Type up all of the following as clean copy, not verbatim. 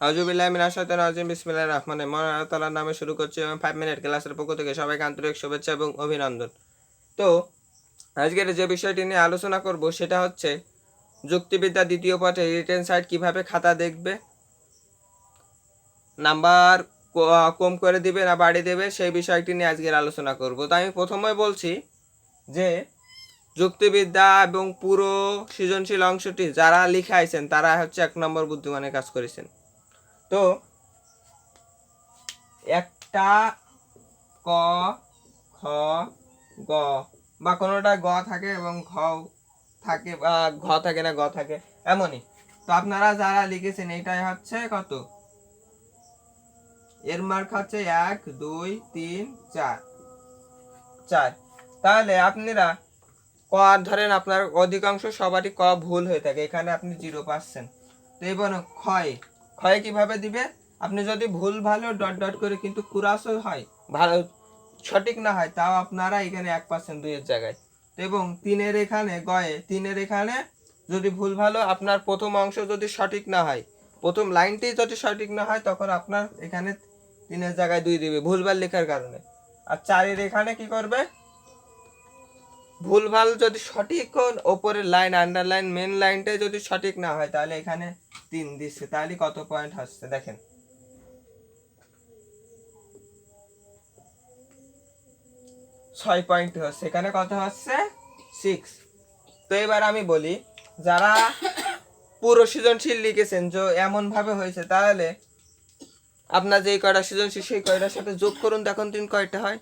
আউযুবিল্লাহি মিনাশ শাইতানির রাজিম বিসমিল্লাহির রহমানির রহিম। মহান আল্লাহ তাআলার নামে শুরু করছি এবং 5 মিনিট ক্লাসের পক্ষ থেকে সবাইকে আন্তরিক শুভেচ্ছা এবং অভিনন্দন। তো আজকের যে বিষয়টি নিয়ে আলোচনা করব সেটা হচ্ছে যুক্তিবিদ্যা দ্বিতীয় পাঠে রিটেন সাইড কিভাবে খাতা দেখবে, নাম্বার কম করে দিবে না বাড়িয়ে দেবে সেই বিষয়টি নিয়ে আজকের আলোচনা করব। তো আমি প্রথমে বলছি যে যুক্তিবিদ্যা এবং পুরো সৃজনশীল অংশটি যারা লিখাইছেন তারা হচ্ছে 1 নম্বর বুদ্ধিমানের কাজ করেছেন। তো একটা ক খ গ বা কোনোটা গ থাকে এবং ঘ থাকে বা ঘ থাকে না গ থাকে এমনই। তো আপনারা যারা লিখেছেন এটাই হচ্ছে কত, এর মার্ক হচ্ছে 1 2 3 4 4। তাহলে আপনারা ক ধরেন আপনার অধিকাংশ সবারই ক ভুল হয়ে থাকে, এখানে আপনি 0 পাচ্ছেন। তো এবার ক্ষয় ক্ষয় কিভাবে দিবে, আপনি যদি ভুল ভালো ডট ডট করে কিন্তু কুরাসও হয় ভালো সঠিক না হয় তাও আপনারা এখানে 1% 2 এর জায়গায়। এবং 3-এর এখানে গয়ে 3-এর এখানে যদি ভুল ভালো আপনার প্রথম অংশ যদি সঠিক না হয়, প্রথম লাইনটি যদি সঠিক না হয় তখন আপনার এখানে 3-এর জায়গায় 2 দিবে ভুলভাল লেখার কারণে। আর 4-এর এখানে কি করবে, ভুলভাল যদি সঠিক ওপরের লাইন আন্ডারলাইন মেন লাইনটাই যদি সঠিক না হয় তাহলে এখানে 3 দিচ্ছে। তাহলে কত পয়েন্ট হচ্ছে দেখেন, 6 পয়েন্ট হচ্ছে, এখানে কত হচ্ছে 6। তো এবার আমি বলি যারা পুরো সৃজনশীল লিখেছেন যে এমন ভাবে হয়েছে, তাহলে আপনার যেই কয়টা সৃজনশীল সেই কয়টার সাথে যোগ করুন, দেখুন 3 কয়টা হয়।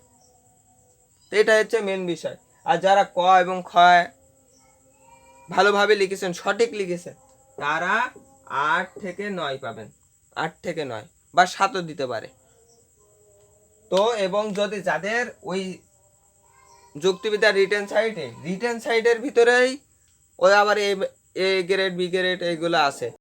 তো এটা হচ্ছে মেন বিষয়। আর যারা ক এবং খ ভালোভাবে লিখেছেন সঠিক লিখেছেন তারা 8 থেকে 9 পাবেন, 8 থেকে 9 বা 7ও দিতে পারে। তো এবং যদি যাদের ওই যুক্তিবিদ্যা রিটেন সাইডের ভিতরেই ওই আবার এ গ্রেড বি গ্রেড এগুলো আছে,